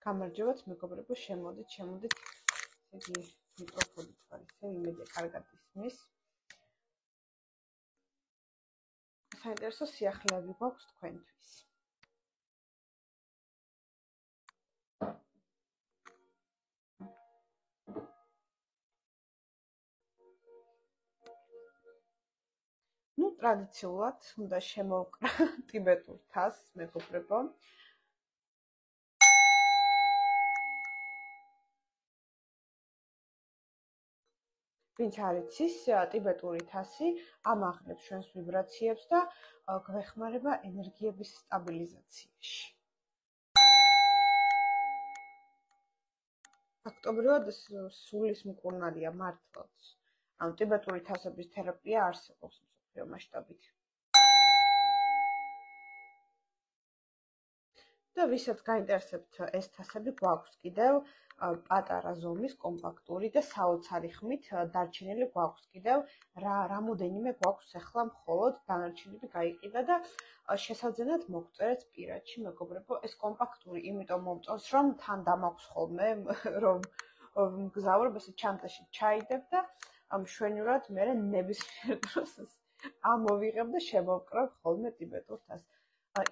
გამარჯობათ მეგობრებო, შემოდით. ესე იგი მიკროფონი თვალისე იმედია კარგად ისმის. საინტერესო სიახლეები გვაქვს თქვენთვის. ტრადიციულად უნდა შემოვკრა ტიბეტურ თასს, მეგობრებო. ვინც არ იცის, ტიბეტური თასი ამაღლებს ჩვენს ვიბრაციებს და გვეხმარება ენერგიების სტაბილიზაციაში. ფაქტობრივად სულის მკურნალია მართლაც. ტიბეტური თასების თერაპია არსებობს მსოფლიო მასშტაბით. და ვისაც გაინტერესებთ ეს თასები, გვაქვს კიდევ პატარა ზომის, კომპაქტური და საოცარი ხმით დარჩენილი გვაქვს კიდევ რამოდენიმე გვაქვს ახლა მხოლოდ დანარჩენები გაიყიდა და შესაძენად მოგწერეთ პირადში, მეგობრებო, ეს კომპაქტური იმიტომ მომწონს, რომ თან დამაქვს ხოლმე, რომ მგზავრობ ესე ჩანტაში ჩაიდებ და მშვენივრად მე ნებისმიერ დროს ამოვიღებ და შემოვკრავ ხოლმე ტიბეტურ თასს.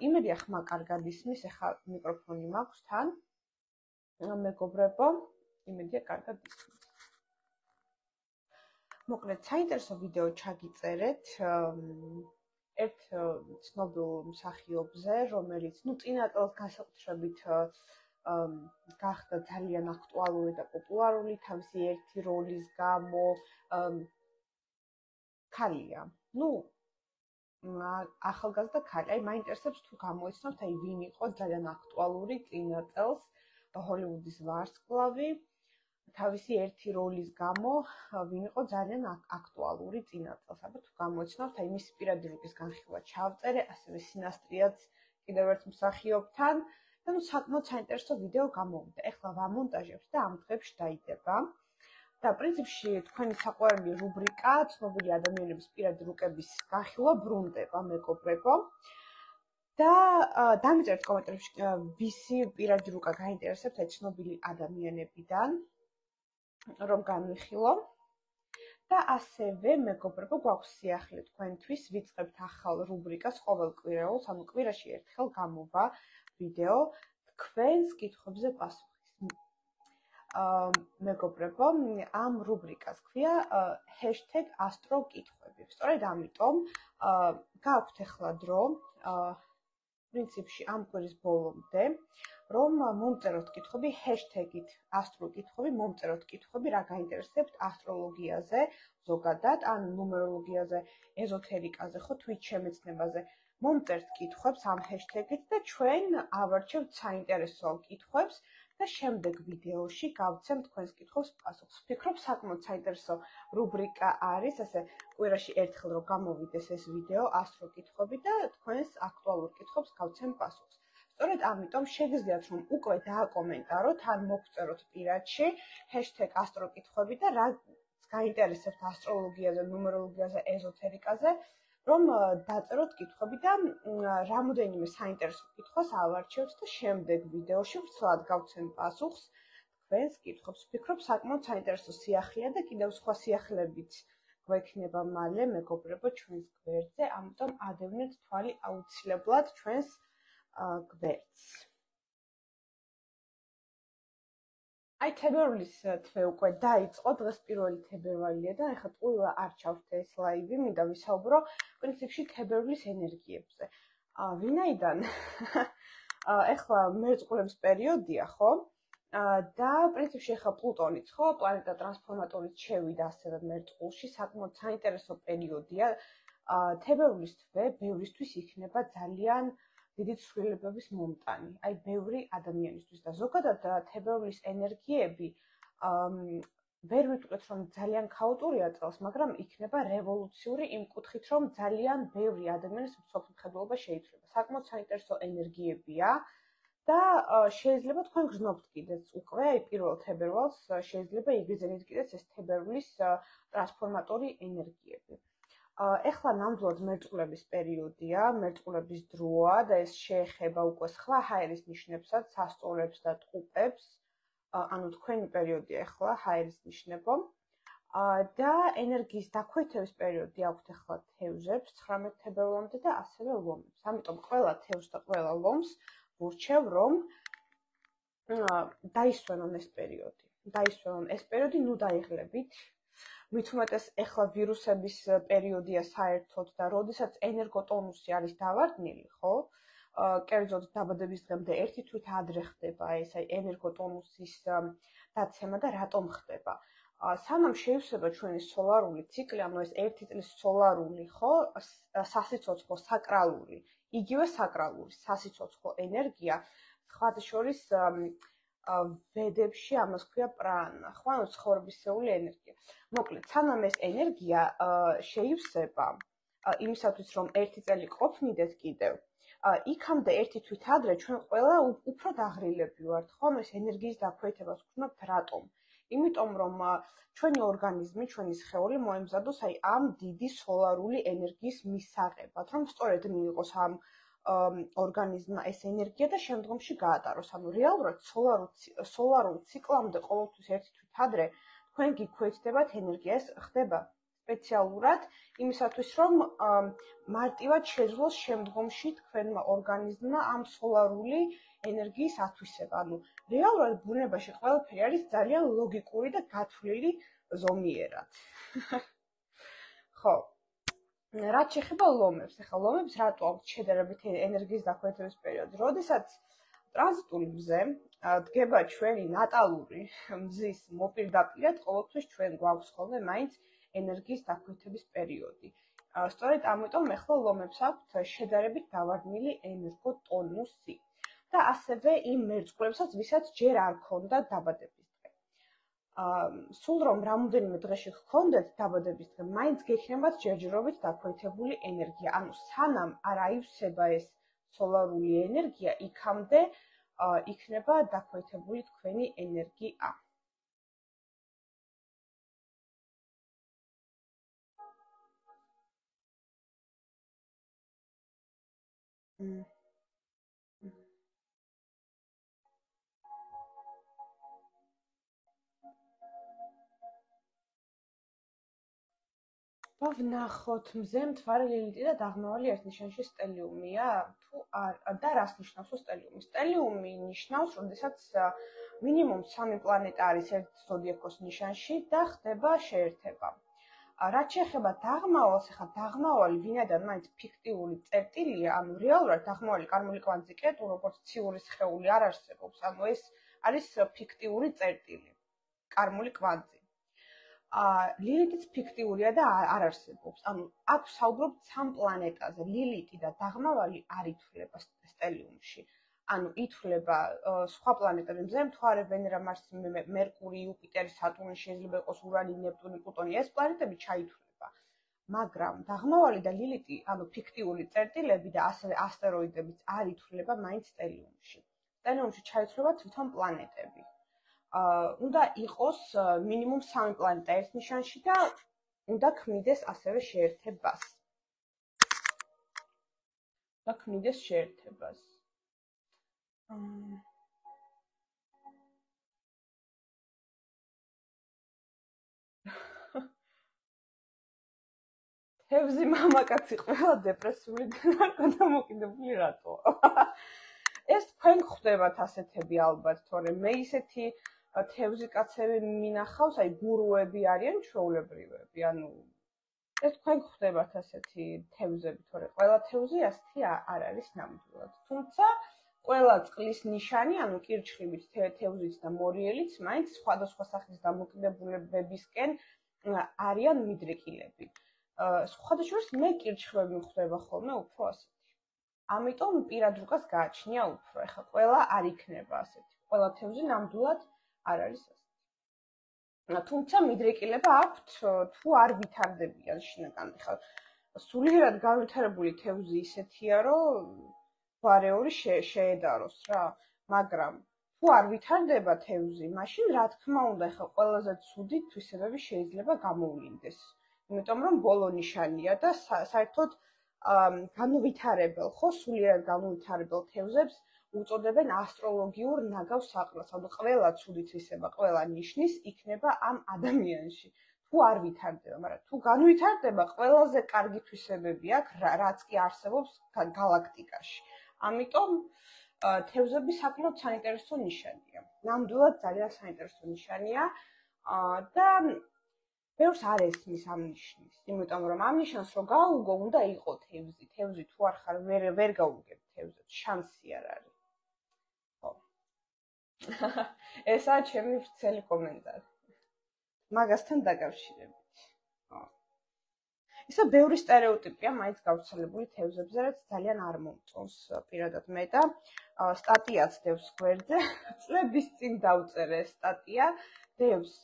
იმედია ხმა კარგად ისმის, ეხლა მიკროფონი მაქვს თან. მეგობრებო, იმედია კარგად ისმის. მოკლედ, საინტერესო ვიდეო ჩაგიწერეთ ერთ ცნობილ მსახიობზე, რომელიც, წინა წელს განსაკუთრებით გახდა ძალიან აქტუალური და პოპულარული თავისი ერთი როლის გამო. ქალია. ახალგაზრდა ქალი. მაინტერესებს თუ გამოიცნობთ, ვინ იყო ძალიან აქტუალური წინა წელს ჰოლივუდის ვარსკვლავი. თავისი ერთი როლის გამო ვინ იყო ძალიან აქტუალური წინა წელს. აბა თუ გამოიცნობთ, მისი პირადი რუკის განხილვა ჩავწერე, ასევე სინასტრიაც კიდევ ერთ მსახიობთან და საკმაოდ საინტერესო ვიდეო გამოვიდა. ეხლა ვამონტაჟებთ და ამ დღეებში დაიდება. და პრინციპში თქვენი საყვარელი რუბრიკა ცნობილი ადამიანების პირადი რუკების განხილვა ბრუნდება, მეგობრებო. და დამიწერეთ კომენტარებში, ვისი პირადი რუკა გაინტერესებთ ცნობილი ადამიანებიდან, რომ განვიხილო. და ასევე, მეგობრებო, გვაქვს სიახლე თქვენთვის, ვიწყებთ ახალ რუბრიკას ყოველ კვირაულს, ანუ კვირაში ერთხელ გამოვა ვიდეო თქვენს კითხვებზე პასუხის. მეგობრებო, ამ რუბრიკას ქვია #astrokitkhvები. სწორედ ამიტომ გაქვთ ახლა დრო, პრინციპში ამ კვირის ბოლომდე, რომ მომწეროთ კითხვები #-ით astrokitkhvები, მომწეროთ კითხვები, რა გაინტერესებთ ასტროლოგიაზე ზოგადად, ან ნუმეროლოგიაზე, ეზოთერიკაზე, ხო, თვით შემეცნებაზე. მომწერთ კითხვებს ამ #-ით და ჩვენ ავარჩევთ საინტერესო კითხვებს და შემდეგ ვიდეოში გავცემ თქვენს კითხვებს პასუხს. ვფიქრობ, საკმაოდ საინტერესო რუბრიკა არის, ასე კვირაში ერთხელ რომ გამოვიდეს ეს ვიდეო ასტროკითხვები და თქვენს აქტუალურ კითხვებს გავცემ პასუხს. სწორედ ამიტომ შეგიძლიათ რომ უკვე დააკომენტაროთ, ან მოგწეროთ პირადში #astrokitkhvები და რა გაინტერესებთ ასტროლოგიაზე, ნუმეროლოგიაზე, ეზოთერიკაზე, რომ დაწეროთ კითხვები და რამოდენიმე საინტერესო კითხვას ავარჩევთ და შემდეგ ვიდეოში ვრცლად გავცემ პასუხს თქვენს კითხვებს. ვფიქრობ, საკმაოდ საინტერესო სიახლეა და კიდევ სხვა სიახლებიც გვექნება მალე, მეგობრებო, ჩვენს გვერდზე, ამიტომ ადევნეთ თვალი აუცილებლად ჩვენს გვერდს. თებერვლის თვე უკვე დაიწყო, დღეს 1 თებერვალია და ეხლა ტყუილა არ ჩავთე ეს ლაივი, მინდა ვისაუბრო პრინციპში თებერვლის ენერგიებზე. ვინაიდან ეხლა მერწყულების პერიოდია, ხო? და პრინციპში ეხლა პლუტონიც, ხო, პლანეტა ტრანსფორმატორიც შევიდა ასევე მერწყულში, საკმაოდ საინტერესო პერიოდია. თებერვლის თვე ბევრისთვის იქნება ძალიან დიდი ცვლილებების მომტანი, ბევრი ადამიანისთვის და ზოგადად თებერვლის ენერგიები ვერ ვიტყვით, რომ ძალიან ქაოტურია წელს, მაგრამ იქნება რევოლუციური იმ კუთხით, რომ ძალიან ბევრი ადამიანის მსოფლმხედველობა შეიცვლება. საკმაოდ საინტერესო ენერგიებია და შეიძლება თქვენ გრძნობთ კიდეც უკვე 1 თებერვალს შეიძლება იგრძნით კიდეც ეს თებერვლის ტრანსფორმატორი ენერგიები. ეხლა ნამდვილად მერწყვლების პერიოდია, მერწყვლების დროა და ეს შეეხება უკვე სხვა ჰაერის ნიშნებსაც, სასწორებს და ტყუპებს. ანუ თქვენი პერიოდია ეხლა ჰაერის ნიშნებო. და ენერგიის დაქვეითების პერიოდი აქვთ ეხლა თევზებს 19 თებერვალამდე და ასევე ლომებს. ამიტომ ყველა თევზს და ყველა ლომს ვურჩევ, რომ დაისვენონ ეს პერიოდი. დაისვენონ ეს პერიოდი, ნუ დაიღლებით. მით უმეტეს ეხლა ვირუსების პერიოდია საერთოდ და როდესაც ენერგოტონუსი არის დავარდნილი, ხო? კერძოდ დაბადების დღემდე ერთი თვით ადრე ხდება ეს ენერგოტონუსის დაცემა და რატომ ხდება? სანამ შეივსება ჩვენი სოლარული ციკლი, ანუ ეს ერთი წლის სოლარული, ხო, სასიცოცხლო საკრალური, იგივე საკრალური სასიცოცხლო ენერგია, სხვათა შორის ვედებში ამას ქვია პრანა, ხო, ანუ ცხოვრებისეული ენერგია. მოკლედ, სანამ ეს ენერგია შეივსება, იმისათვის რომ ერთი წელი ყოფნიდეთ კიდევ, იქამდე ერთი თვით ადრე ჩვენ ყველა უფრო დაღრილები ვართ, ხო, ეს ენერგიის დაქვეითებას ვქნათ რატომ? იმიტომ რომ ჩვენი ორგანიზმი, ჩვენი სხეული მოემზადოს აი ამ დიდი სოლარული ენერგიის მისაღებად, რომ სწორედ მიიღოს ამ ორგანიზმმა ეს ენერგია და შემდგომში გაატაროს. ანუ რეალურად სოლარულ ციკლამდე ყოველთვის ერთი თვით ადრე თქვენ გიქვეითდებათ ენერგია. ეს ხდება სპეციალურად იმისათვის, რომ მარტივად შეძლოს შემდგომში თქვენმა ორგანიზმმა ამ სოლარული ენერგიის ათვისება. ანუ რეალურად ბუნებაში ყველაფერი არის ძალიან ლოგიკური და გათვლილი ზომიერად. ხო. რაც შეეხება ლომებს, ახლა ლომებს რატო აქვს შედარებით ენერგიის დაქვეითების პერიოდი? როდესაც ტრანზიტული მზე დგება ჩვენი ნატალური მზის მოპირდაპირედ, ყოველთვის ჩვენ გვაქვს ხოლმე მაინც ენერგიის დაქვეითების პერიოდი. სწორედ ამიტომ ახლა ლომებს აქვთ შედარებით დავარდნილი ენერგოტონუსი. და ასევე იმ მერწყვლებსაც, ვისაც ჯერ არ ქონდა დაბადების დღე. სულ რომ რამოდენიმე დღეში გქონდეთ დაბადების დღე, მაინც გექნებათ ჯერჯერობით დაქვეითებული ენერგია. ანუ სანამ არ აივსება ეს სოლარული ენერგია, იქამდე იქნება დაქვეითებული თქვენი ენერგია. ვნახოთ, მზე მთვარე ლილიტი და დაღმავალი ერთ ნიშანში სტელიუმია, თუ არ და რას ნიშნავს სტელიუმი? სტელიუმი ნიშნავს, როდესაც მინიმუმ 3 პლანეტა არის ერთ ზოდიაქოს ნიშანში და ხდება შეერთება. რაც შეეხება დაღმავალს, ახლა დაღმავალი ვინაიდან მაინც ფიქტიური წერტილია, ანუ რეალურად დაღმავალი კარმული კვანძი კეტუ, როგორც ციური სხეული არ არსებობს, ანუ ეს არის ფიქტიური წერტილი, კარმული კვანძი. ლილიტიც ფიქტიურია და არ არსებობს. ანუ აქ საუბრობთ 3 პლანეტაზე. ლილიტი და დაღმავალი არ ითვლება სტელიუმში. ანუ ითვლება სხვა პლანეტები, მზე, მთვარე, ვენერა, მარსი, მერკური, იუპიტერი, სატურნი, შეიძლება იყოს ურანი, ნეპტუნი, პლუტონი, ეს პლანეტები ჩაითვლება. მაგრამ დაღმავალი და ლილიტი, ანუ ფიქტიური წერტილები და ასევე ასტეროიდებიც არ ითვლება მაინც სტელიუმში. სტელიუმში ჩაითვლება თვითონ პლანეტები. უნდა იყოს მინიმუმ 3 პლანეტა ერთ ნიშანში და უნდა ქმნიდეს ასევე შეერთებას. თევზი მამაკაცი ყველა დეპრესიული და გადამოკიდებული რატოა? ეს თქვენ ხვდებათ ასეთები ალბათ, თორემ მე ისეთი თევზი კაცები მინახავს, აი გურუები არიან ჩვეულებრივები, ანუ ეს თქვენ ხვდებათ ასეთი თევზები, თორე ყველა თევზი ასეთი არ არის ნამდვილად. თუმცა ყველა წყლის ნიშანი, ანუ კირჩხიბით, თევზით და მორიელით, მაინც სხვადასხვა სახის დამოკიდებულებებისკენ არიან მიდრეკილები. სხვათა შორის მე კირჩხიბები მხვდება ხოლმე უფრო ასეთი. ამიტომ პირად რუკას გააჩნია უფრო. ეხლა ყველა არ იქნება ასეთი. ყველა თევზი ნამდვილად არ არის ასეთი. თუმცა მიდრეკილება აქვთ, თუ არ ვითარდებიან შინაგან. ეხლა სულიერად განვითარებული თევზი ისეთია, რომ ვარეორი შეედაროს რა, მაგრამ თუ არ ვითარდება თევზი, მაშინ რა თქმა უნდა, ეხლა ყველაზე ცუდი თვისებები შეიძლება გამოვლინდეს. იმიტომ რომ ბოლო ნიშანია და საერთოდ განუვითარებელ, ხო, სულიერად განუვითარებელ თევზებს უწოდებენ ასტროლოგიურ ნაგავ საყრელს. ანუ ყველა ცუდი თვისება, ყველა ნიშნის იქნება ამ ადამიანში. თუ არ ვითარდება, მაგრამ თუ განუვითარდება, ყველაზე კარგი თვისებები აქვს, რაც კი არსებობს გალაქტიკაში. ამიტომ თევზები საკმაოდ საინტერესო ნიშანია. ნამდვილად ძალიან საინტერესო ნიშანია და ბევრს არ ესმის ამ ნიშნის, იმიტომ რომ ამ ნიშანს რო გაუგო, უნდა იყო თევზი. თევზი თუ არ ხარ, ვერ გაუგებ თევზებს, შანსი არ არის. ხო. ესაა ჩემი ვრცელი კომენტარი. მაგასთან დაკავშირებით. ხო. ისა ბევრი სტერეოტიპია მაინც გავრცელებული თევზებზე, რაც ძალიან არ მომწონს პირადად მე და სტატიაც დევს გვერდზე. წლების წინ დავწერე სტატია, დევს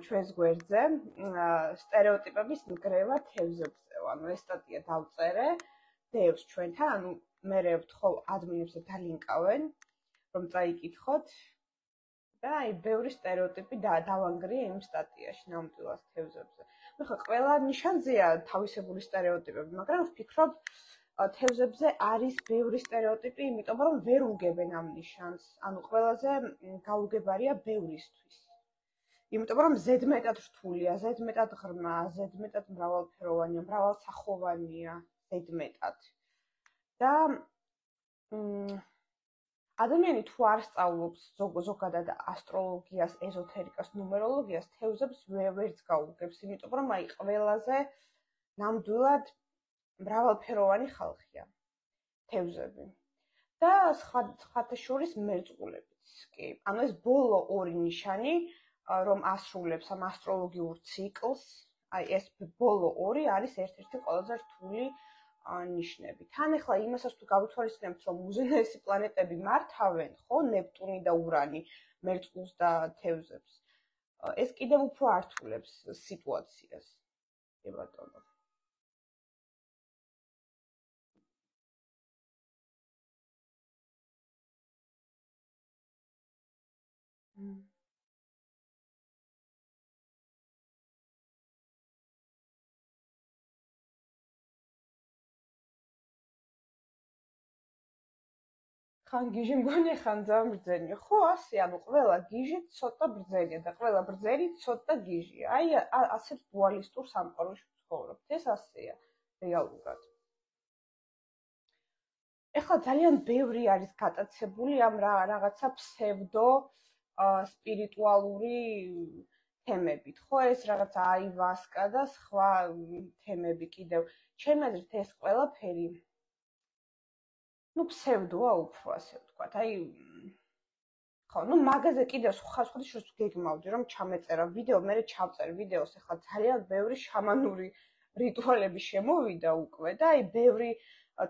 ჩვენს გვერდზე სტერეოტიპების ნგრევა თევზებზე. ანუ ეს სტატია დავწერე, დევს ჩვენთან, ანუ მე ვთხოვ ადმინებს და დალინკავენ, რომ წაიკითხოთ და აი ბევრი სტერეოტიპი დავანგრიე იმ სტატიაში ნამდვილად თევზებზე. ნუ ხო, ყველა ნიშანზეა თავისებული სტერეოტიპები, მაგრამ ვფიქრობ თევზებზე არის ბევრი სტერეოტიპი, იმიტომ რომ ვერ უგებენ ამ ნიშანს. ანუ ყველაზე გაუგებარია ბევრისთვის. იმიტომ რომ ზედმეტად რთულია, ზედმეტად ღრმა, ზედმეტად მრავალფეროვანია, მრავალსახოვანია, ზედმეტად. და ადამიანი თუ არ სწავლობს ზოგადად ასტროლოგიას, ეზოთერიკას, ნუმეროლოგიას, თევზებს ვერც გაუგებს, იმიტომ რომ აი ყველაზე ნამდვილად მრავალფეროვანი ხალხია თევზები. და სხვათა შორის მერწყულებიც კი. ანუ ეს ბოლო ორი ნიშანი რომ ასრულებს ამ ასტროლოგიურ ციკლს, აი ეს ბოლო ორი არის ერთ-ერთი ყველაზე რთული ნიშნები. თან ახლა იმასაც თუ გავითვალისწინებთ, რომ უზენაესი პლანეტები მართავენ, ხო, ნეპტუნი და ურანი მერწყულს და თევზებს, ეს კიდევ უფრო ართულებს სიტუაციას. კი ბატონო. ხან გიჟი მგონია, ხან ძალიან ბრძენია. ხო, ასე, ანუ ყველა გიჟი ცოტა ბრძენია და ყველა ბრძენი ცოტა გიჟია. აი, ასეთ დუალისტურ სამყაროში ვცხოვრობთ. ეს ასეა რეალურად. ეხლა ძალიან ბევრი არის გატაცებული ამ რაღაცა ფსევდო სპირიტუალური თემებით. ხო, ეს რაღაცა აივასკა და სხვა თემები კიდევ. ჩემი აზრით ეს ყველაფერი ფსევდოა უფრო ასე ვთქვათ. აი ხო, მაგაზე კიდევ სხვა შორის გეგმავდი რომ ჩამეწერა ვიდეო, მე ჩავწერ ვიდეოს, ეხლა ძალიან ბევრი შამანური რიტუალები შემოვიდა უკვე და აი ბევრი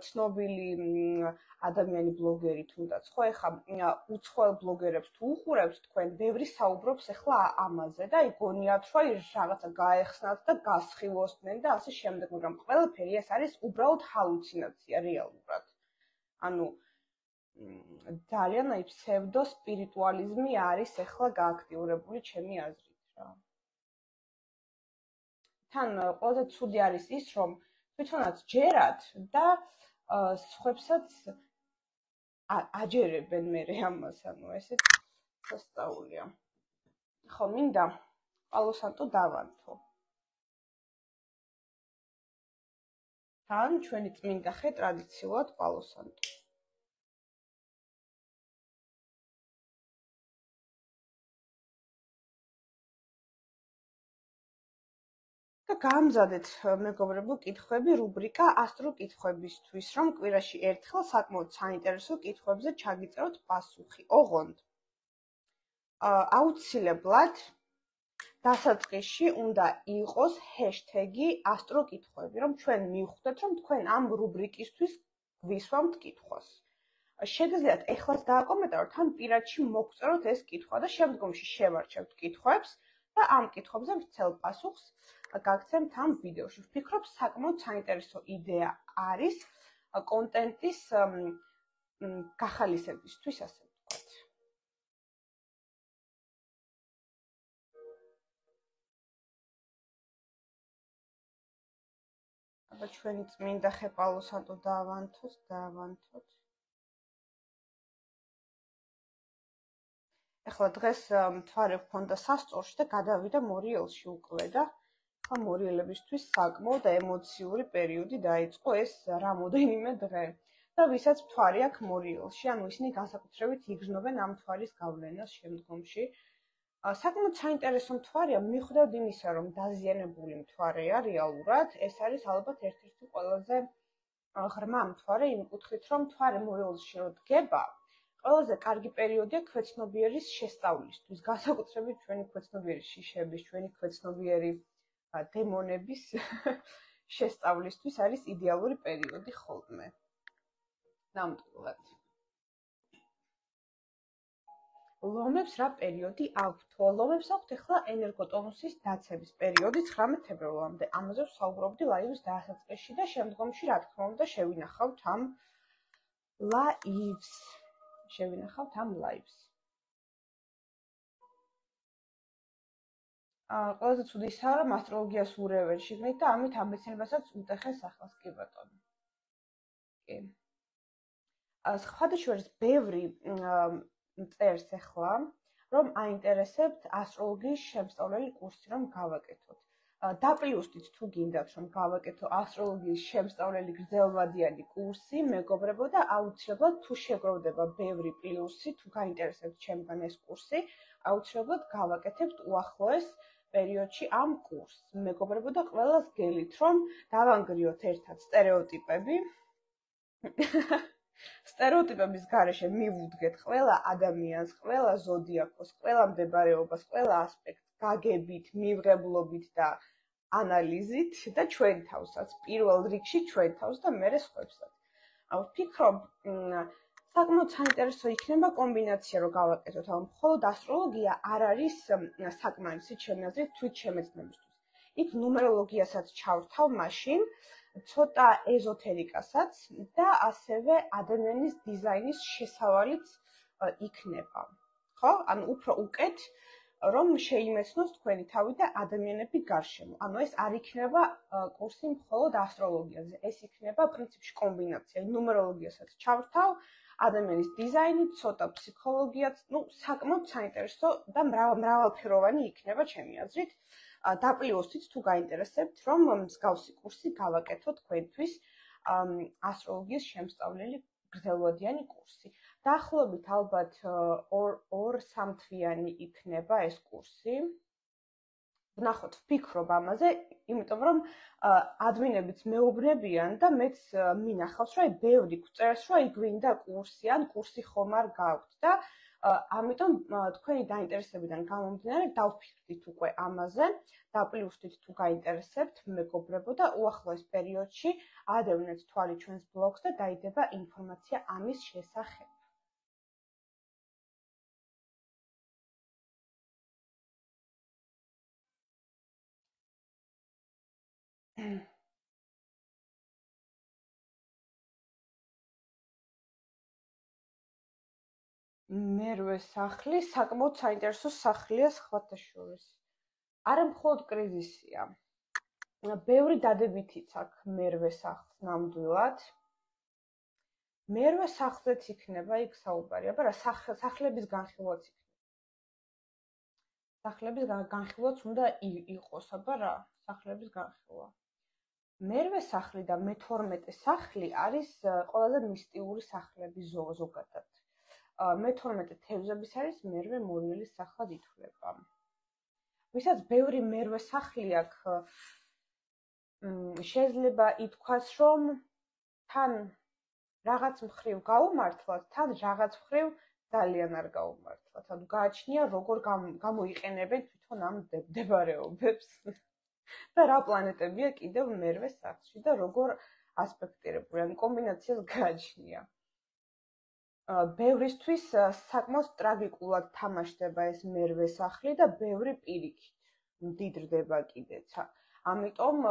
ცნობილი ადამიანი ბლოგერი თუნდაც, ხო, ეხლა უცხოელ ბლოგერებს თუ უყურებთ თქვენ, ბევრი საუბრობს ეხლა ამაზე და აი გონიათ რომ რაღაცა გაეხსნათ და გასხივოსდნენ და ასე შემდეგ, მაგრამ ყველაფერი ეს არის უბრალოდ ჰალუცინაცია რეალურად. ანუ ძალიან აი ფსევდო სპირიტუალიზმი არის ახლა გააქტიურებული ჩემი აზრით რა. თან ყველაზე ცუდი არის ის, რომ თვითონაც ჯერათ და სხვებსაც აჯერებენ მე ამას, ანუ ესეც სასწაულია. ხო, მინდა პალოსანტო დავანთო. თან ჩვენი წმინდა ხე ტრადიციულად პალოსანტო. და გამზადეთ მეგობრებო კითხვები რუბრიკა ასტროკითხვებისთვის, რომ კვირაში ერთხელ საკმაოდ საინტერესო კითხვებზე ჩაგიწეროთ პასუხი. ოღონდ აუცილებლად დასაწყისში უნდა იყოს ჰეშტეგი ასტროკითხვები, რომ ჩვენ მივხვდეთ, რომ თქვენ ამ რუბრიკისთვის გვისვამთ კითხვას. შეგიძლიათ ეხლაც დააკომენტაროთ, ან პირადში მოგწეროთ ეს კითხვა და შემდგომში შევარჩევთ კითხვებს და ამ კითხვებზე ვრცელ პასუხს გაგცემთ ამ ვიდეოში. ვფიქრობ, საკმაოდ საინტერესო იდეა არის კონტენტის გახალისებისთვის, ასე ვთქვათ. აბა ჩვენი წმინდა ხეპალოსანტო დავანთოთ. ეხლა დღეს მთვარე გქონდა სასწორში და გადავიდა მორიელში უკვე და ახლა მორიელებისთვის საკმაოდ ემოციური პერიოდი დაიწყო ეს რამოდენიმე დღე. და ვისაც მთვარი აქვს მორიელში, ანუ ისინი განსაკუთრებით იგრძნობენ ამ მთვარის გავლენას შემდგომში. საკმაოდ საინტერესო მთვარია, მიუხედავად იმისა, რომ დაზიანებული მთვარეა რეალურად, ეს არის ალბათ ერთ-ერთი ყველაზე ღრმა მთვარე იმ კუთხით, რომ მთვარე მორიელში რო დგება, ყველაზე კარგი პერიოდია ქვეცნობიერის შესწავლისთვის, განსაკუთრებით ჩვენი ქვეცნობიერი შიშების, ჩვენი ქვეცნობიერი დემონების შესწავლისთვის არის იდეალური პერიოდი ხოლმე. ნამდვილად. ლომებს რა პერიოდი აქვთ? ლომებს აქვთ ახლა ენერგოტონუსის დაცემის პერიოდი 19 თებერვალამდე. ამაზე ვსაუბრობდი ლაივის დასაწყისში და შემდგომში, რა თქმა უნდა, შევინახავთ ამ ლაივს. ყველაზე ცუდი ისაა, რომ ასტროლოგიას ურევენ შიგნით და ამით ამბეცნებასაც უტეხეს ახალს, კი ბატონო. კი. სხვადასხვა ბევრი წერს ახლა, რომ აინტერესებთ ასტროლოგიის შემსწავლელი კურსი, რომ გავაკეთოთ. დაპლიუსტით თუ გინდათ, რომ გავაკეთო ასტროლოგიის შემსწავლელი გრძელვადიანი კურსი, მეგობრებო და აუცილებლად თუ შეგროვდება ბევრი პლუსი, თუ გაინტერესებთ ჩემგან ეს კურსი, აუცილებლად გავაკეთებთ უახლოეს პერიოდში ამ კურსს. მეგობრებო და ყველას გელით, რომ დავანგრიოთ ერთად სტერეოტიპები. სტერეოტიპების გარეშე მივუდგეთ ყველა ადამიანს, ყველა ზოდიაქოს, ყველა მდებარეობას, ყველა ასპექტს გაგებით, მიღებლობით და ანალიზით და ჩვენ თავსაც, პირველ რიგში ჩვენ თავს და მერე სხვებსაც. ვფიქრობ, საკმაოდ საინტერესო იქნება კომბინაცია, რომ გავაკეთოთ, ანუ მხოლოდ ასტროლოგია არ არის საკმარისი ჩემი აზრით თვით შემეცნებისთვის. იქ ნუმეროლოგიასაც ჩავრთავ მაშინ, ცოტა ეზოთერიკასაც და ასევე ადამიანის დიზაინის შესავალიც იქნება. ხო? ანუ უფრო უკეთ, რომ შეიმეცნოს თქვენი თავი და ადამიანები გარშემო. ანუ ეს არ იქნება კურსი მხოლოდ ასტროლოგიაზე. ეს იქნება პრინციპში კომბინაცია. ნუმეროლოგიასაც ჩავრთავ, ადამიანის დიზაინი, ცოტა ფსიქოლოგიაც, საკმაოდ საინტერესო და მრავალფეროვანი იქნება ჩემი აზრით. დაპლიუსტით თუ გაინტერესებთ, რომ მსგავსი კურსი გავაკეთოთ თქვენთვის ასტროლოგიის შემსწავლელი გრძელვადიანი კურსი. დაახლოებით ალბათ 2-3 თვიანი იქნება ეს კურსი. ვნახოთ, ვფიქრობ ამაზე, იმიტომ რომ ადმინებიც მეუბნებიან და მეც მინახავს, რომ ბევრი გვწერს, რომ გვინდა კურსი ან კურსი ხომ არ გაქვთ და ამიტომ თქვენი დაინტერესებიდან გამომდინარე დავფიქრდით უკვე ამაზე, დაპლიუსტით თუ გაინტერესებთ მეგობრებო და უახლოეს პერიოდში ადევნეთ თვალი ჩვენს ბლოგს და დაიდება ინფორმაცია ამის შესახებ. მერვე სახლი საკმაოდ საინტერესო სახლია სხვათა შორის. არა მხოლოდ კრიზისია. ბევრი დადებითიც აქვს მერვე სახლს ნამდვილად. მერვე სახლზეც იქნება იქ საუბარი, აბა რა სახლების განხილვაც იქნება. სახლების განხილვაც უნდა იყოს, აბა რა, სახლების განხილვა. მერვე სახლი და მე-12 სახლი არის ყველაზე მისტიური სახლები ზოგადად. მე-12 თევზების არის მერვე მორიელის სახლად ითვლება. ვისაც ბევრი მერვე სახლი აქვს, შეიძლება ითქვას, რომ თან რაღაც მხრივ გაუმართლად, თან რაღაც მხრივ ძალიან არ გაუმართლად. ანუ გააჩნია როგორ გამოიყენებენ თვითონ ამ მდებარეობებს და რა პლანეტებია კიდევ მერვე სახლში და როგორ ასპექტირებული, ანუ კომბინაციას გააჩნია. ბევრისთვის საკმაოდ ტრაგიკულად თამაშდება ეს მერვე სახლი და ბევრი პირიქით მდიდრდება კიდეც. ამიტომ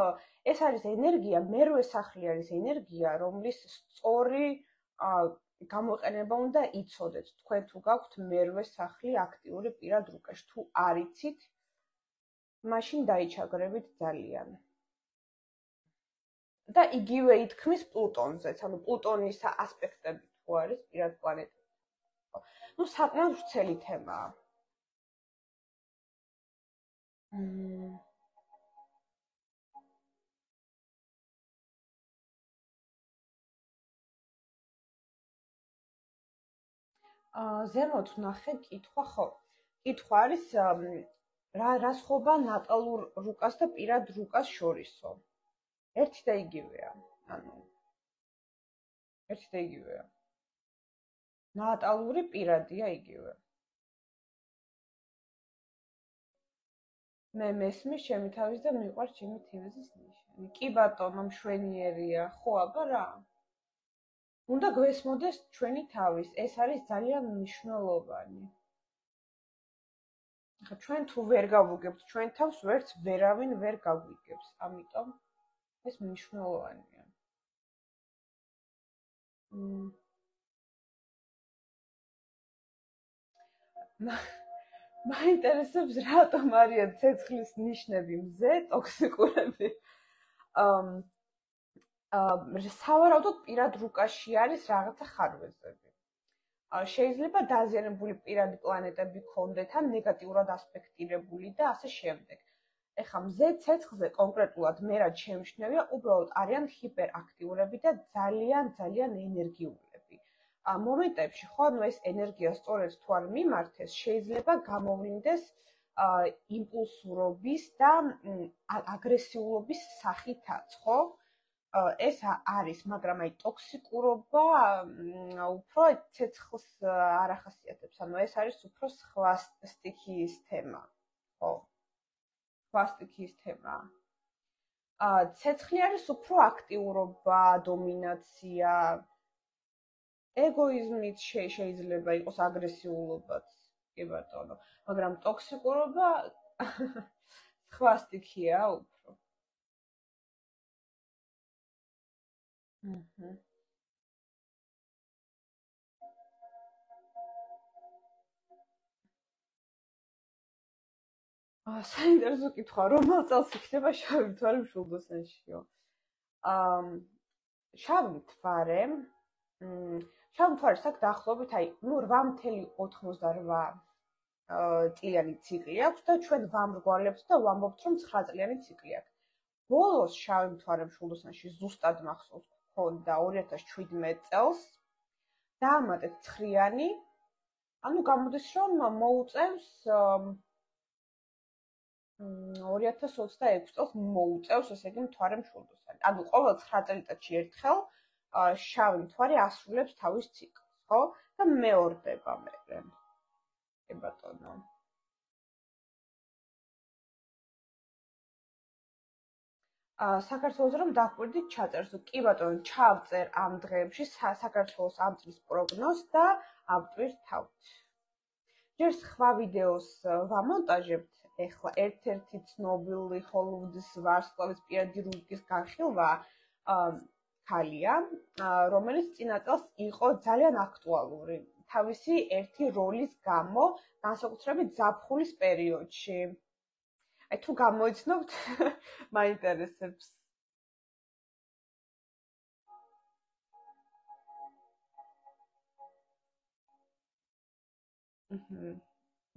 ეს არის ენერგია, მერვე სახლი არის ენერგია, რომლის სწორი გამოყენება უნდა იცოდეთ. თქვენ თუ გაქვთ მერვე სახლი აქტიური პირად რუკაში, თუ არ იცით, მაშინ დაიჩაგრებით ძალიან. და იგივე ითქმის პლუტონზეც, ანუ პლუტონის ასპექტები თუ არის პირად პლანეტებთან. ნუ საკმაოდ ვრცელი თემაა. ზემოთ ვნახე კითხვა, ხო. კითხვა არის რა სხვაობა ნატალურ რუკას და პირად რუკას შორისო? ერთი და იგივეა. ანუ ერთი და იგივეა. ნატალური პირადია იგივე. მე მესმის ჩემი თავის და მიყვარს ჩემი თივზის ნიშანი. კი ბატონო, მშვენიერია. ხო, აბა რა? უნდა გვესმოდეს ჩვენი თავის, ეს არის ძალიან მნიშვნელოვანი. ახლა ჩვენ თუ ვერ გავუგებთ ჩვენ თავს, ვერც ვერავინ ვერ გაგვიგებს, ამიტომ ეს მნიშვნელოვანია. მაინტერესებს რატომ არიან ცეცხლის ნიშნები მზე, ტოქსიკურები. სავარაუდოდ პირად რუკაში არის რაღაცა ხარვეზები. შეიძლება დაზიანებული პირადი პლანეტები გქონდეთ ან ნეგატიურად ასპექტირებული და ასე შემდეგ. ეხლა მზე ცეცხლზე კონკრეტულად მე რაც შემჩნევია, უბრალოდ არიან ჰიპერაქტიურები და ძალიან ენერგიულები. მომენტებში ხო, ანუ ეს ენერგია სწორედ თუ არ მიმართეს, შეიძლება გამოვლინდეს იმპულსურობის და აგრესიულობის სახითაც, ხო? ეს არის, მაგრამ აი ტოქსიკურობა უფრო ცეცხლს არ ახასიათებს, ანუ ეს არის უფრო სხვა სტიქიის თემა, ხო? სხვა სტიქიის თემა. ცეცხლი არის უფრო აქტიურობა, დომინაცია, ეგოიზმით შეიძლება იყოს აგრესიულობაც, კი ბატონო, მაგრამ ტოქსიკურობა სხვა სტიქია უფრო. საინტერესო კითხვა, რომელ წელს იქნება შავი მთვარე მშვილდოსანშიო? შავი მთვარე, შავი მთვარეს აქ დაახლოებით აი, 8.88 წლიანი ციკლი აქვს და ჩვენ ვამრგვალებთ და ვამბობთ, რომ 9 წლიანი ციკლი აქვს. ბოლოს შავი მთვარე მშვილდოსანში ზუსტად მახსოვს გქონდა 2017 წელს. დაამატეთ 9-იანი, ანუ გამოდის, რომ მოუწევს 2026 წელს მოუწევს, ესე იგი მთვარე მშვილდოსანი. ანუ ყოველ 9 წელიწადში ერთხელ შავი მთვარე ასრულებს თავის ციკლს, ხო? და მეორდება მერე. კი ბატონო. საქართველოს რომ დაგვირდით ჩაწერს, კი ბატონო, ჩავწერ ამ დღეებში საქართველოს ამ წლის პროგნოზს და ავტვირთავთ. ჯერ სხვა ვიდეოს ვამონტაჟებთ, ეხლა ერთ-ერთი ცნობილი ჰოლივუდის ვარსკვლავის პირადი რუკის განხილვა ქალია, რომელიც წინა წელს იყო ძალიან აქტუალური თავისი ერთი როლის გამო, განსაკუთრებით ზაფხულის პერიოდში. აი თუ გამოიცნობთ, მაინტერესებს.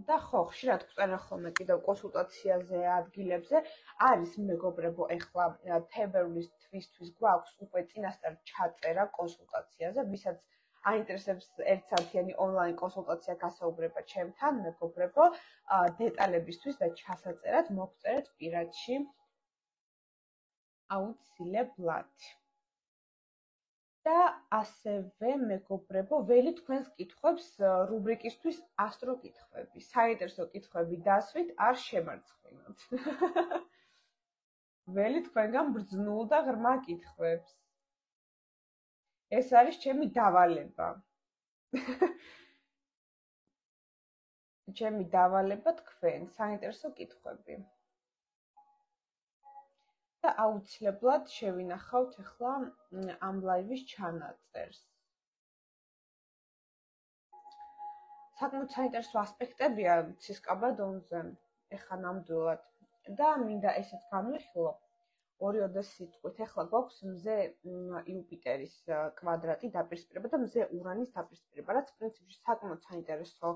და ხო, ხშირად გვწერენ ხოლმე კიდევ კონსულტაციაზე ადგილებზე. არის მეგობრებო, ეხლა თებერვლის თვისთვის გვაქვს უკვე წინასწარ ჩაწერა კონსულტაციაზე, ვისაც აინტერესებს ერთსაათიანი ონლაინ კონსულტაცია გასაუბრება ჩემთან, მეგობრებო, დეტალებისთვის და ჩასაწერად მოგწერეთ პირადში აუცილებლად. და ასევე მეგობრებო, ველი თქვენს კითხვებს რუბრიკისთვის ასტრო კითხვები. საინტერესო კითხვები დასვით, არ შემარცხნივთ. ველი თქვენგან ბრძნულ და ღრმა კითხვებს. ეს არის ჩემი დავალება. ჩემი დავალება თქვენ, საინტერესო კითხვები. და აუცილებლად შევინახავთ ახლა ამ ლაივის ჩანაწერს. საკმაოდ საინტერესო ასპექტებია ცისკაბადონზე, ეხლა ნამდვილად. და მინდა ესეც განვიხილო, ორიოდე სიტყვით. ახლა გვაქვს მზე იუპიტერის კვადრატი დაპირისპირება და მზე ურანის დაპირისპირება, რაც პრინციპში საკმაოდ საინტერესო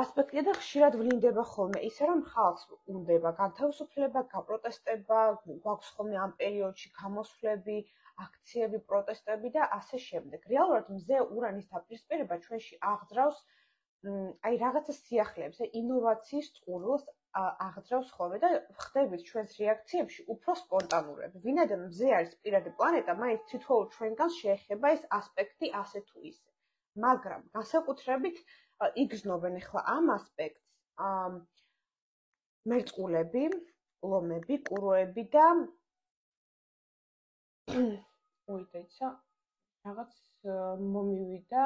ასპექტია და ხშირად ვლინდება ხოლმე ისე, რომ ხალხს უნდება განთავისუფლება, გაპროტესტება, გვაქვს ხოლმე ამ პერიოდში გამოსვლები, აქციები, პროტესტები და ასე შემდეგ. რეალურად მზე ურანის დაპირისპირება ჩვენში აღძრავს აი რაღაცა სიახლეებს, ინოვაციის წყურვილს აღძრავს ხოლმე და ხდებით ჩვენს რეაქციებში უფრო სპონტანურები. ვინაიდან მზე არის პირადი პლანეტა, მაინც თითოეულ ჩვენგანს შეეხება ეს ასპექტი ასე თუ ისე. მაგრამ განსაკუთრებით იგრძნობენ ახლა ამ ასპექტს მერწყულები, ლომები, კუროები და უიტეცა რაღაც მომივიდა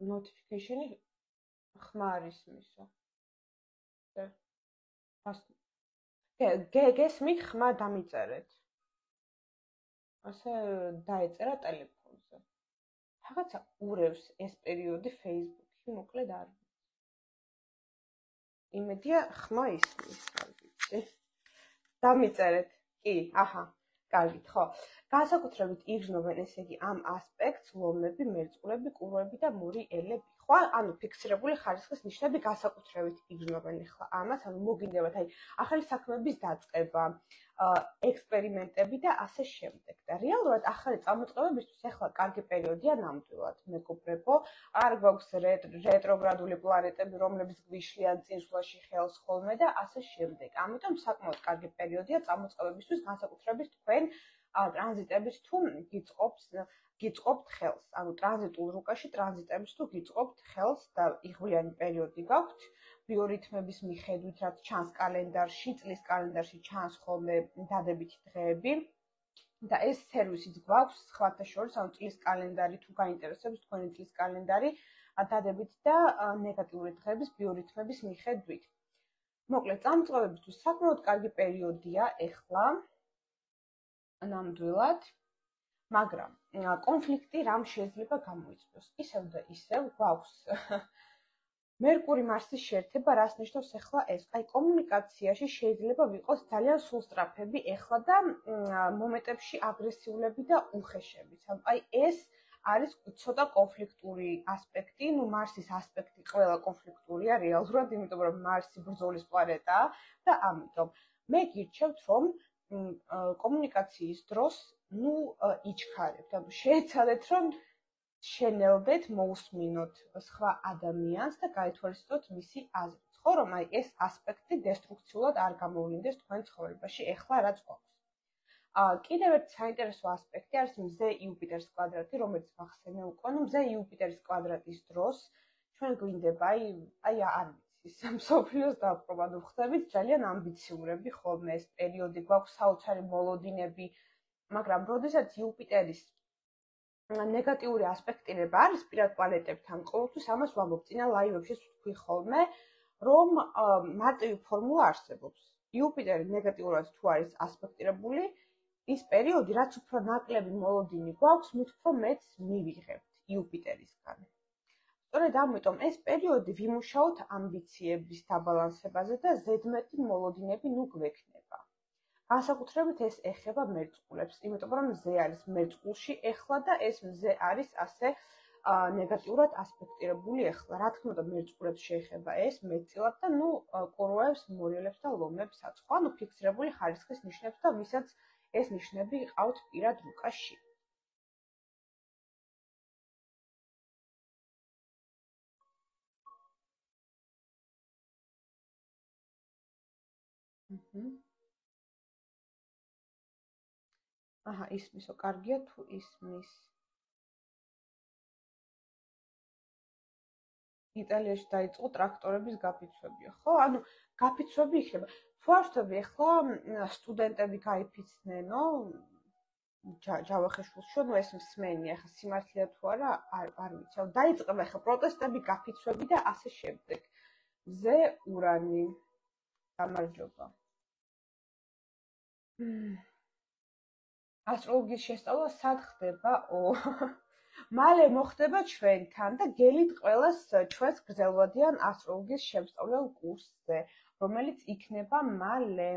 notification-ი ხმარის მისო. გესმით ხმა დამიწერეთ. ასე დაეწერა ტელეფონზე. რაღაცა ურევს ეს პერიოდი Facebook-ში, მოკლედ არ ვიცი. იმედია ხმა ისმის, არ ვიცი. დამიწერეთ. კი, აჰა. კარგით, ხო. განსაკუთრებით იგრძნობენ ესე იგი ამ ასპექტს ლომები, მერწყულები, კუროები და მორიელები. ხო, ანუ ფიქსირებული ხარისხის ნიშნები განსაკუთრებით იგრძნობენ ახლა ამას, ანუ მოგინდებათ აი ახალი საქმეების დაწყება, ექსპერიმენტები და ასე შემდეგ. და რეალურად ახალი წამოწყებებისთვის ახლა კარგი პერიოდია ნამდვილად, მეგობრებო. არ გვაქვს რეტროგრადული პლანეტები, რომლებიც გვიშლიან წინსვლაში ხელს ხოლმე და ასე შემდეგ. ამიტომ საკმაოდ კარგი პერიოდია წამოწყებებისთვის, განსაკუთრებით თქვენ ტრანზიტების თუ გიწყობთ ხელს. ანუ ტრანზიტულ რუკაში ტრანზიტების თუ გიწყობთ ხელს და იღვლიანი პერიოდი გაქვთ ბიორითმების მიხედვით, რაც ჩანს კალენდარში, წლის კალენდარში ჩანს ხოლმე დადებითი დღეები. და ეს სერვისიც გვაქვს სხვათა შორის, ანუ წლის კალენდარი თუ გაინტერესებს თქვენი წლის კალენდარი დადებითი და ნეგატიური დღეების ბიორითმების მიხედვით. მოკლედ, წამოწყებებისთვის საკმაოდ კარგი პერიოდია ეხლა ნამდვილად, მაგრამ კონფლიქტი რამ შეიძლება გამოიწვიოს? ისევ და ისევ გვაქვს მერკური მარსის შეერთება, რას ნიშნავს ახლა ეს? აი კომუნიკაციაში შეიძლება ვიყოს ძალიან სულსწრაფები ახლა და მომენტებში აგრესიულები და უხეშებიც. აი ეს არის ცოტა კონფლიქტური ასპექტი, ну მარსის ასპექტი ყველა კონფლიქტურია რეალურად, იმიტომ რომ მარსი ბრძოლის პლანეტაა და ამიტომ მე გირჩევთ რომ კომუნიკაციის დროს ну იჩქარებთ, ანუ შეეცადეთ რომ შენელდეთ, მოусმინოთ სხვა ადამიანს და გაითვალისწინოთ მისი აზრით. ხო რომ აი ეს ასპექტი დესტრუქციულად არ გამოვლინდეს თქვენ ცხოვრებაში ახლა რაც გვაქვს. კიდევ ერთი საინტერესო ასპექტი არის მზე იუპიტერის კვადრატი, რომელიც მახსენე უკვე, ну მზე იუპიტერის კვადრატის დროს ჩვენ გვინდება აი არ ვიცი, მსოფლიოს დაპყრობა, ну ხდებით ძალიან ამბიციურები ხოლმე ეს პერიოდი გვაქვს საოცარი მოლოდინები, მაგრამ როდესაც იუპიტერის ნეგატიური ასპექტირება არის პირად პლანეტებთან, ყოველთვის ამას ვამბობ წინა ლაივებში ვთქვი ხოლმე, რომ მარტივი ფორმულა არსებობს. იუპიტერი ნეგატიურად თუ არის ასპექტირებული, ის პერიოდი, რაც უფრო ნაკლები მოლოდინი გვაქვს, მით უფრო მეც მივიღებთ იუპიტერისგან. სწორედ ამიტომ ეს პერიოდი ვიმუშაოთ ამბიციების დაბალანსებაზე და ზედმეტი მოლოდინები ნუ გვექნება. განსაკუთრებით ეს ეხება მერწყულებს, იმიტომ რომ მზე არის მერწყულში ეხლა და ეს მზე არის ასე ნეგატიურად ასპექტირებული ეხლა. რა თქმა უნდა, მერწყულებს შეეხება ეს მეტწილად და ნუ კუროებს, მორიელებს და ლომებსაც, ხო, ანუ ფიქსირებული ხარისხის ნიშნებს და ვისაც ეს ნიშნები ყავთ პირად რუკაში. აჰა, ისმისო, კარგია თუ ისმის. იტალიაში დაიწყო ტრაქტორების გაფიცვებია, ხო? ანუ გაფიცვები იქნება. თუ არ ვთქვი, ახლა სტუდენტები გაიფიცნენო ჯავახიშვილში, ну ეს მსმენი, ახლა სიმართლეა თუ არა, არ ვიცი. ანუ დაიწყება ახლა პროტესტები, გაფიცვები და ასე შემდეგ. მზე ურანი. გამარჯობა. ასტროლოგიის შესწავლა სად ხდება-ო? მალე მოხდება ჩვენთან და გელით ყველას ჩვენს გრძელვადიან ასტროლოგიის შემსწავლელ კურსზე, რომელიც იქნება მალე.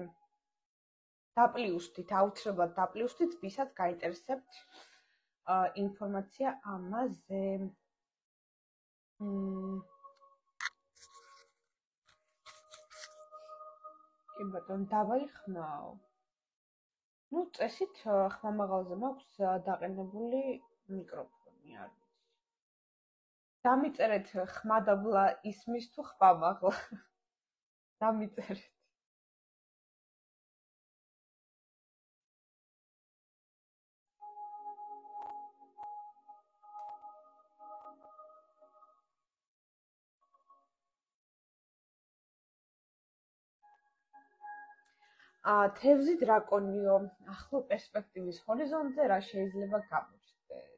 დაპლიუსტით, აუცილებლად დაპლიუსტით, ვისაც გაინტერესებთ ინფორმაცია ამაზე. კი ბატონო, დავალი ხმაო. ნუ წესით ხმამაღალზე მაქვს დაყენებული მიკროფონი, არ ვიცი. დამიწერეთ ხმადაბლა ისმის თუ ხმამაღლა. დამიწერეთ. თევზი დრაკონიო, ახლო პერსპექტივის ჰორიზონტზე რა შეიძლება გამოჩნდეს?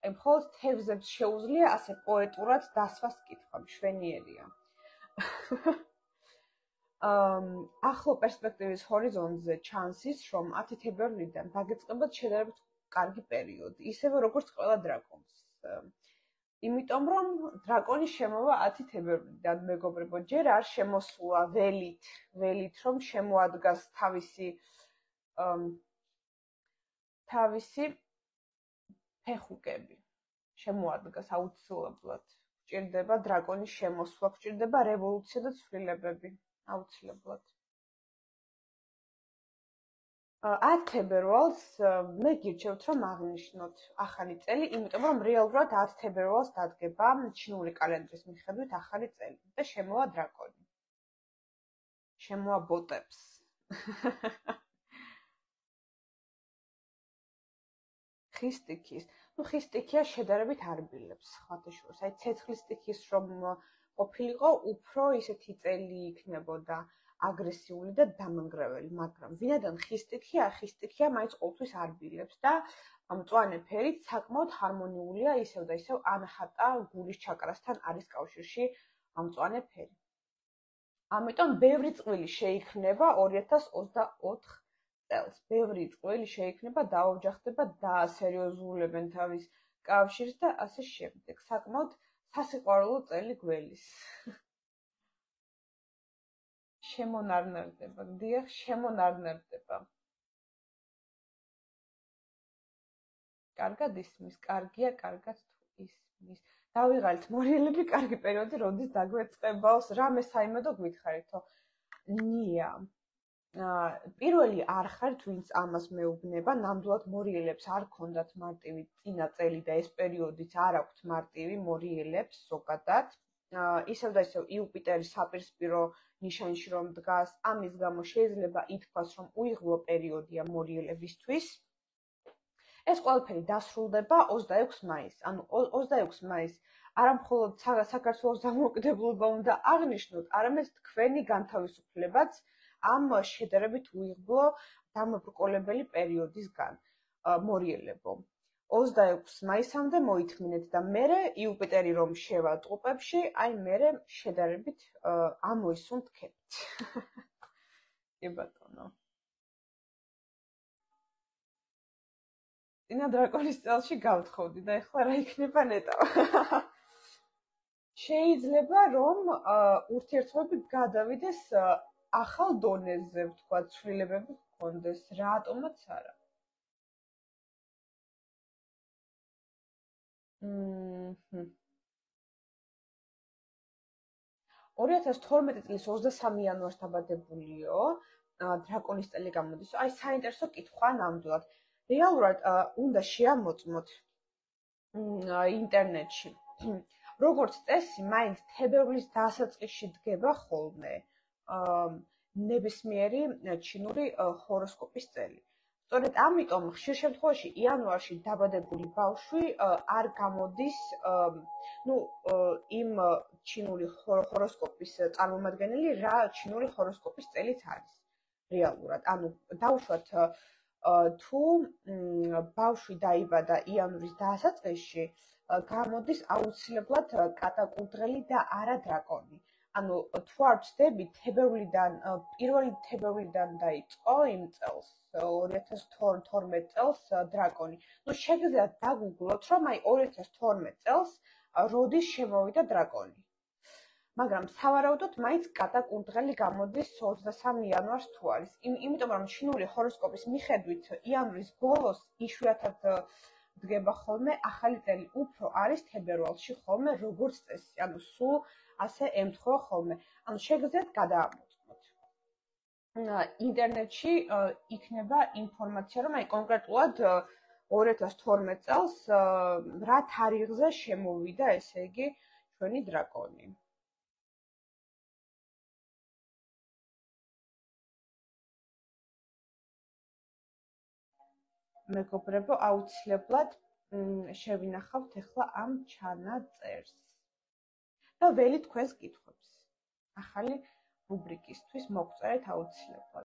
აი, მხოლოდ თევზებს შეუძლია ასე პოეტურად დასვას კითხვა, მშვენიერია. ახლო პერსპექტივის ჰორიზონტზე ჩანს ის, რომ 10 თებერვლიდან დაგეწყებათ შედარებით კარგი პერიოდი, ისევე როგორც ყველა დრაკონს. იმიტომ რომ დრაკონი შემოვა 10 თებერვლიდან, მეგობრებო, ჯერ არ შემოსულა ველით, რომ შემოადგას თავისი ფეხუკები. შემოადგას აუცილებლად. გვჭირდება დრაკონის შემოსვლა, გვჭირდება რევოლუცია და ცვლილებები, აუცილებლად. 10 თებერვალს მე გირჩევთ, რომ აღნიშნოთ ახალი წელი, იმიტომ რომ რეალურად 10 თებერვალს დადგება ჩინური კალენდრის მიხედვით ახალი წელი და შემოვა დრაკონი. შემოვა ბოტებს. ხის სტიქის. ნუ ხის სტიქია შედარებით არ ბილებს, ხათაშურს. აი ცეცხლის სტიქის რომ ყოფილიყო, უფრო ისეთი წელი იქნებოდა. აგრესიული და დამანგრეველი, მაგრამ ვინაიდან ხის სტიქია მაინც ყოველთვის არ ბილებს და მწვანე ფერით საკმაოდ ჰარმონიულია ისევ და ისევ ანჰატა გულის ჩაკრასთან არის კავშირში მწვანე ფერი. ამიტომ ბევრი წყვილი შეიქმნება 2024 წელს. ბევრი წყვილი შეიქმნება, დააოჯახდება, დაასერიოზულებენ თავის კავშირს და ასე შემდეგ. საკმაოდ სასიყვარულო წელი გველის. შემონარნარდება, დიახ, შემონარნარდება. კარგად ისმის, კარგია, კარგად თუ ისმის. დავიღალეთ მორიელები, კარგი პერიოდი, როდის დაგვეწყებავს, რამე საიმედო გითხარითო. ნია. პირველი არ ხართ, ვინც ამას მეუბნება, ნამდვილად მორიელებს არ ქონდათ მარტივი წინა წელი და ეს პერიოდიც არ აქვთ მარტივი მორიელებს ზოგადად. ისევ და ისევ იუპიტერი საპირისპირო ნიშანში რომ დგას, ამის გამო შეიძლება ითქვას, რომ უიღბლო პერიოდია მორიელებისთვის. ეს ყველაფერი დასრულდება 26 მაისს. ანუ 26 მაისს არა მხოლოდ საქართველოს დამოუკიდებლობა უნდა აღნიშნოთ, არამედ თქვენი განთავისუფლებაც ამ შედარებით უიღბლო დამბრკოლებელი პერიოდისგან მორიელებო. 26 მაისამდე მოითმინეთ და მერე იუპიტერი რომ შევა ტყუპებში, აი მერე შედარებით ამოისუნთქებთ. კი ბატონო. წინა დრაკონის წელში გავთხოვდი და ეხლა რა იქნება ნეტავ. შეიძლება რომ ურთიერთობები გადავიდეს ახალ დონეზე, ვთქვათ, ცვლილებები გქონდეს, რატომაც არა. 2012 წლის 23 იანვარს დაბადებულიო, დრაკონის წელი გამოდის. აი საინტერესო კითხვა ნამდვილად. რეალურად უნდა შეამოწმოთ ინტერნეტში. როგორც წესი, მაინც თებერვლის დასაწყისში დგება ხოლმე ნებისმიერი ჩინური ჰოროსკოპის წელი. სწორედ ამიტომ ხშირ შემთხვევაში იანვარში დაბადებული ბავშვი არ გამოდის, იმ ჩინური ჰოროსკოპის წარმომადგენელი, რა ჩინური ჰოროსკოპის წელიც არის. რეალურად, ანუ დავუშვათ თუ ბავშვი დაიბადა იანვრის დასაწყისში, გამოდის აუცილებლად კატაკურდღელი და არა დრაკონი. ანუ თუ არ ვცდებით, პირველი თებერვლიდან დაიწყო იმ წელს, 2012 წელს დრაკონი. შეგიძლიათ დაგუგლოთ, რომ აი 2012 წელს როდის შემოვიდა დრაკონი. მაგრამ სავარაუდოდ მაინც კატაკურდღელი გამოდის 23 იანვარს თუ არის. იმიტომ რომ ჩინური ჰოროსკოპის მიხედვით იანვრის ბოლოს იშვიათად დგება ხოლმე, ახალი წელი უფრო არის თებერვალში ხოლმე, როგორც წესი. ანუ სულ ასე ემთხვევა ხოლმე. ანუ შეგიძლიათ გადაამოწმოთ. ინტერნეტში იქნება ინფორმაცია, რომ კონკრეტულად 2012 წელს რა თარიღზე შემოვიდა, ესე იგი, ჩვენი დრაკონი. მეგობრებო, აუცილებლად შევინახავთ ახლა ამ ჩანაწერს. და ველი თქვენს კითხვებს. ახალი რუბრიკისთვის მოგწერეთ აუცილებლად.